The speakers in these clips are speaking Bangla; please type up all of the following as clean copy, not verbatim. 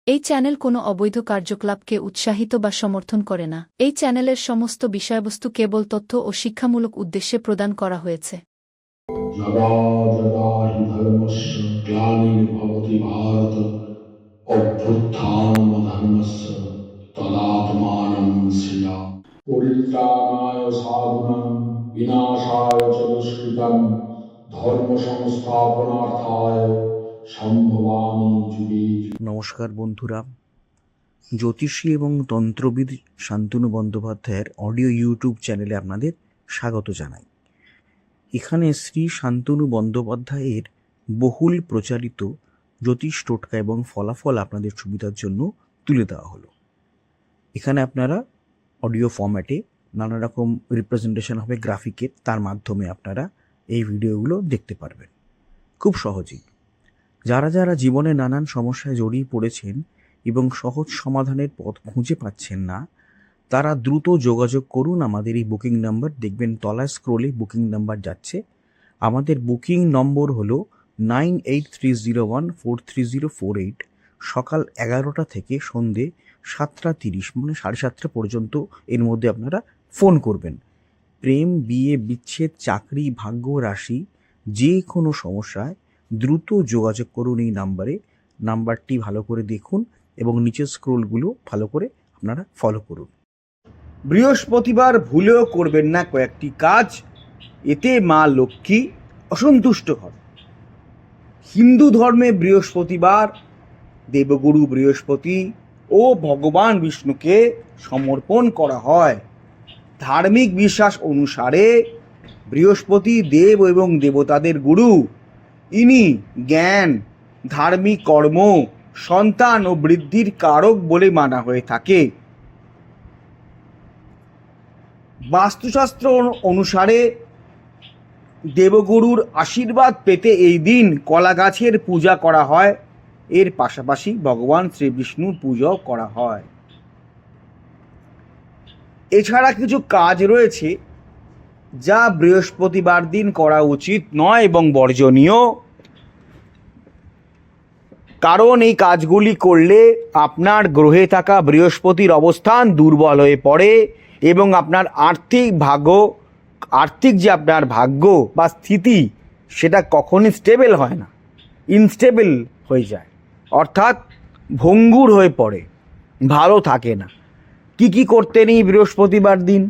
এই চ্যানেল কোনো অবৈধ কার্যকলাপকে উৎসাহিত বা সমর্থন করে না। এই চ্যানেলের সমস্ত বিষয়বস্তু কেবল তথ্য ও শিক্ষামূলক উদ্দেশ্যে প্রদান করা হয়েছে। যদা যদা হি ধর্মস্য গ্লানির্ভবতি ভারত অভ্যুত্থানমধর্মস্য তদাত্মানং সৃজামি। পরিত্রাণায় সাধুনাং বিনাশায় চ দুষ্কৃতং ধর্ম সংস্থাপনার্থায় সম্ভবামি যুগে যুগে। নমস্কার বন্ধুরা, জ্যোতিষী এবং তন্ত্রবিদ শান্তনু বন্দ্যোপাধ্যায়ের অডিও ইউটিউব চ্যানেলে আপনাদের স্বাগত জানাই। এখানে শ্রী শান্তনু বন্দ্যোপাধ্যায়ের বহুল প্রচারিত জ্যোতিষ টোটকা এবং ফলাফল আপনাদের সুবিধার জন্য তুলে দেওয়া হলো। এখানে আপনারা অডিও ফরম্যাটে নানা রকম রিপ্রেজেন্টেশন হবে গ্রাফিকের, তার মাধ্যমে আপনারা এই ভিডিওগুলো দেখতে পারবেন খুব সহজেই। যারা যারা জীবনে নানান সমস্যায় জড়িয়ে পড়েছেন এবং সহজ সমাধানের পথ খুঁজে পাচ্ছেন না, তারা দ্রুত যোগাযোগ করুন আমাদের এই বুকিং নাম্বার। দেখবেন তলায় স্ক্রোলে বুকিং নাম্বার যাচ্ছে। আমাদের বুকিং নম্বর হলো 9830143048। সকাল 11টা থেকে সন্ধে 7:30 মানে 7:30 পর্যন্ত এর মধ্যে আপনারা ফোন করবেন। প্রেম, বিয়ে, বিচ্ছেদ, চাকরি, ভাগ্য, রাশি, যে কোনো সমস্যায় দ্রুত যোগাযোগ করুন এই নাম্বারে। নাম্বারটি ভালো করে দেখুন এবং নিচের স্ক্রোলগুলো ভালো করে আপনারা ফলো করুন। বৃহস্পতিবার ভুলেও করবেন না কয়েকটি কাজ, এতে মা লক্ষ্মী অসন্তুষ্ট হন। হিন্দু ধর্মে বৃহস্পতিবার দেবগুরু বৃহস্পতি ও ভগবান বিষ্ণুকে সমর্পণ করা হয়। ধার্মিক বিশ্বাস অনুসারে বৃহস্পতি দেব এবং দেবতাদের গুরু। ইনি জ্ঞান, ধার্মিক কর্ম, সন্তান ও বৃদ্ধির কারক বলে মানা হয়ে থাকে। বাস্তুশাস্ত্র অনুসারে দেবগুরুর আশীর্বাদ পেতে এই দিন কলা গাছের পূজা করা হয়। এর পাশাপাশি ভগবান শ্রী বিষ্ণুর পূজাও করা হয়। এছাড়া কিছু কাজ রয়েছে যা বৃহস্পতিবার দিন করা উচিত নয় এবং বর্জনীয়, কারণ এই কাজগুলি করলে আপনার গ্রহে থাকা বৃহস্পতির অবস্থান দুর্বল হয়ে পড়ে এবং আপনার আর্থিক যে আপনার ভাগ্য বা স্থিতি সেটা কখনই স্টেবল হয় না, ইনস্টেবল হয়ে যায়, অর্থাৎ ভঙ্গুর হয়ে পড়ে, ভালো থাকে না। কি করতে নেই বৃহস্পতিবার দিন?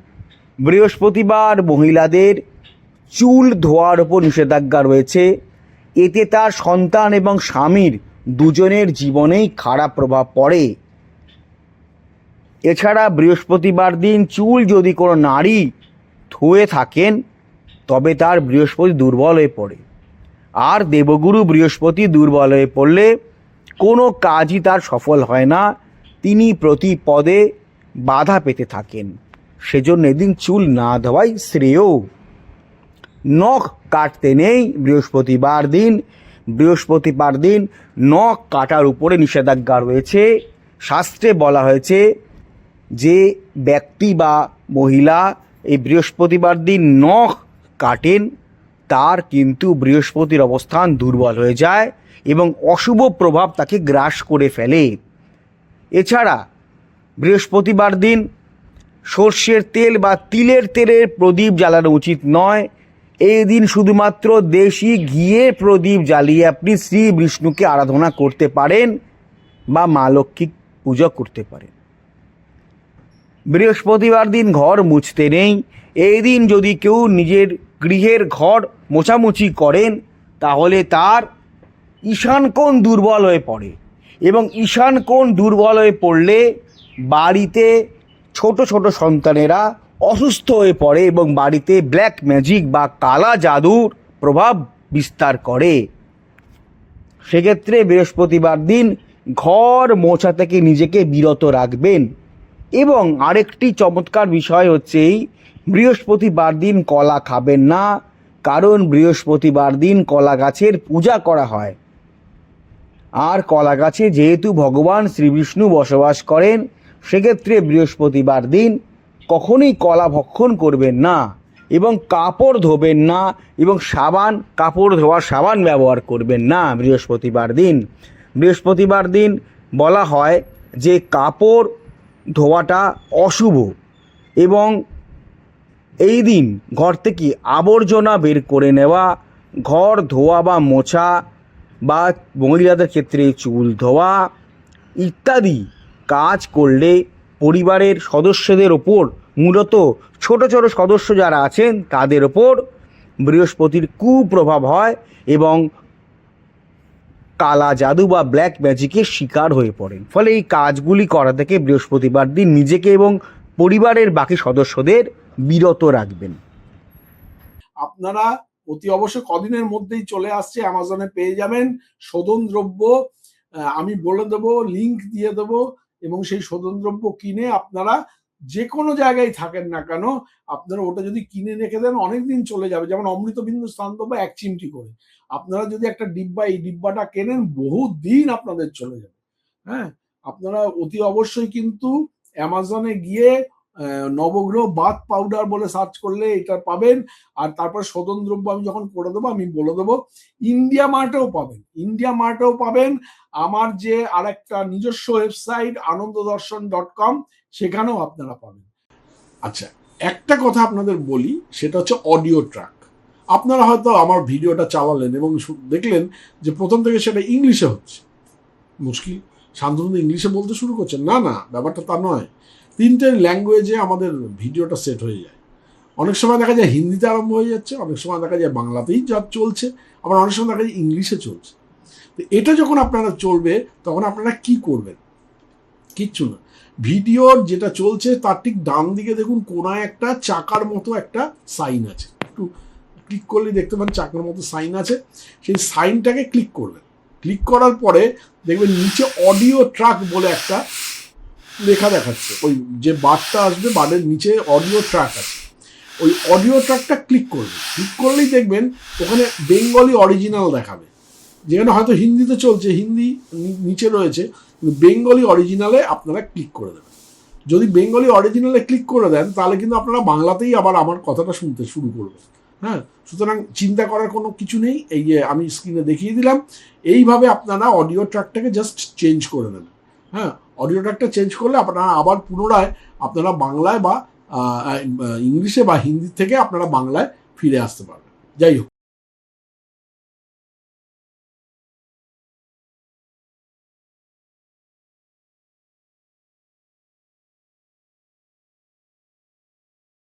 বৃহস্পতিবার মহিলাদের চুল ধোয়ার ওপর নিষেধাজ্ঞা রয়েছে। এতে তার সন্তান এবং স্বামীর দুজনের জীবনেই খারাপ প্রভাব পড়ে। এছাড়া বৃহস্পতিবার দিন চুল যদি কোনো নারী ধুয়ে থাকেন তবে তার বৃহস্পতি দুর্বল হয়ে পড়ে। আর দেবগুরু বৃহস্পতি দুর্বল হয়ে পড়লে কোনো কাজই তার সফল হয় না, তিনি প্রতি পদে বাধা পেতে থাকেন। সেজন্য এদিন চুল না ধোয়াই শ্রেয়। নখ কাটতে নেই বৃহস্পতিবার দিন। বৃহস্পতিবার দিন নখ কাটার উপরে নিষেধাজ্ঞা রয়েছে। শাস্ত্রে বলা হয়েছে যে ব্যক্তি বা মহিলা এই বৃহস্পতিবার দিন নখ কাটেন তার কিন্তু বৃহস্পতির অবস্থান দুর্বল হয়ে যায় এবং অশুভ প্রভাব তাকে গ্রাস করে ফেলে। এছাড়া বৃহস্পতিবার দিন সর্ষের তেল বা তিলের তেলের প্রদীপ জ্বালানো উচিত নয়। এই দিন শুধুমাত্র দেশি ঘিয়ের প্রদীপ জ্বালিয়ে আপনি শ্রী বিষ্ণুকে আরাধনা করতে পারেন বা মা লক্ষ্মী পূজা করতে পারেন। বৃহস্পতিবার দিন ঘর মুছতে নেই। এই দিন যদি কেউ নিজের গৃহের ঘর মোছামুছি করেন তাহলে তার ঈশান কোণ দুর্বল হয়ে পড়ে এবং ঈশান কোণ দুর্বল হয়ে পড়লে বাড়িতে ছোট ছোট সন্তানেরা অসুস্থ হয়ে পড়ে এবং বাড়িতে ব্ল্যাক ম্যাজিক বা কালা জাদুর প্রভাব বিস্তার করে। সেক্ষেত্রে বৃহস্পতিবার দিন ঘর মোছা থেকে নিজেকে বিরত রাখবেন। এবং আরেকটি চমৎকার বিষয় হচ্ছে এই বৃহস্পতিবার দিন কলা খাবেন না, কারণ বৃহস্পতিবার দিন কলা গাছের পূজা করা হয়। আর কলা গাছে যেহেতু ভগবান শ্রীবিষ্ণু বসবাস করেন, সেক্ষেত্রে বৃহস্পতিবার দিন কখনোই কলা ভক্ষণ করবেন না এবং কাপড় ধোবেন না এবং কাপড় ধোয়ার সাবান ব্যবহার করবেন না বৃহস্পতিবার দিন। বৃহস্পতিবার দিন বলা হয় যে কাপড় ধোয়াটা অশুভ এবং এই দিন ঘর থেকে আবর্জনা বের করে নেওয়া, ঘর ধোয়া বা মোছা বা মহিলাদের ক্ষেত্রে চুল ধোয়া ইত্যাদি কাজ করলে পরিবারের সদস্যদের ওপর, মূলত ছোট ছোট সদস্য যারা আছেন তাদের ওপর বৃহস্পতির কুপ্রভাব হয় এবং কালা জাদু বা ব্ল্যাক ম্যাজিকের শিকার হয়ে পড়েন। ফলে এই কাজগুলি করা থেকে বৃহস্পতিবার দিন নিজেকে এবং পরিবারের বাকি সদস্যদের বিরত রাখবেন। আপনারা অতি অবশ্যই কদিনের মধ্যেই চলে আসছে, অ্যামাজনে পেয়ে যাবেন শোধন দ্রব্য। আমি বলে দেবো, লিংক দিয়ে দেবো, এবং সেই শোধন দ্রব্য কিনে আপনারা যে কোনো জায়গায় থাকেন না কেন, আপনারা ওটা যদি কিনে রেখে দেন অনেকদিন চলে যাবে। যেমন অমৃতবিন্দু স্থানদ্রব্য 1 চিমটি করে, আপনারা যদি একটা ডিব্বা, এই ডিব্বাটা কেনেন বহু দিন আপনাদের চলে যাবে। হ্যাঁ, আপনারা অতি অবশ্যই কিন্তু অ্যামাজনে গিয়ে নবগ্রহ বাথ পাউডার বলে সার্চ করলে এটা পাবেন। আর তারপর শোধন দ্রব্য আমি যখন করে দেবো আমি বলে দেবো, ইন্ডিয়া মার্টেও পাবেন, ইন্ডিয়া মার্টেও পাবেন। আমার যে আরেকটা নিজস্ব ওয়েবসাইট ananddarshan.com, সেখানেও আপনারা পাবেন। আচ্ছা, একটা কথা আপনাদের বলি, সেটা হচ্ছে অডিও ট্র্যাক। আপনারা হয়তো আমার ভিডিওটা চালালেন এবং দেখলেন যে প্রথম থেকে সেটা ইংলিশে হচ্ছে। মুশকিল, শান্তনু ইংলিশে বলতে শুরু করছেন। না না, ব্যাপারটা তা নয়। 3টে ল্যাঙ্গুয়েজে আমাদের ভিডিওটা সেট হয়ে যায়। অনেক সময় দেখা যায় হিন্দিতে আরম্ভ হয়ে যাচ্ছে, অনেক সময় দেখা যায় বাংলাতেই যা চলছে, আবার অনেক সময় দেখা যায় ইংলিশে চলছে। তো এটা যখন আপনারা চলবে তখন আপনারা কি করবেন? কিচ্ছু না, ভিডিওর যেটা চলছে তার ঠিক ডান দিকে দেখুন কোনায় একটা চাকার মতো একটা সাইন আছে, একটু ক্লিক করলে দেখতে পান চাকার মতো সাইন আছে। সেই সাইনটাকে ক্লিক করবেন। ক্লিক করার পরে দেখবেন নিচে অডিও ট্র্যাক বলে একটা লেখা দেখাচ্ছে। ওই যে বারটা আসবে, বারের নিচে অডিও ট্র্যাক আছে, ওই অডিও ট্র্যাকটা ক্লিক করবেন। ক্লিক করলেই দেখবেন ওখানে বেঙ্গলি অরিজিনাল দেখাবে, যেখানে হয়তো হিন্দিতে চলছে, হিন্দি নিচে রয়েছে, কিন্তু বেঙ্গলি অরিজিনালে আপনারা ক্লিক করে দেবেন। যদি বেঙ্গলি অরিজিনালে ক্লিক করে দেন তাহলে কিন্তু আপনারা বাংলাতেই আবার আমার কথাটা শুনতে শুরু করবেন। হ্যাঁ, সুতরাং চিন্তা করার কোনো কিছু নেই। এই যে আমি স্ক্রিনে দেখিয়ে দিলাম, এইভাবে আপনারা অডিও ট্র্যাকটাকে জাস্ট চেঞ্জ করে নেবেন। হ্যাঁ, অডিও ট্র্যাকটা চেঞ্জ করলে আপনারা আবার পুনরায় আপনারা বাংলায় বা ইংলিশে বা হিন্দি থেকে আপনারা বাংলায় ফিরে আসতে পারবেন। যাই হোক।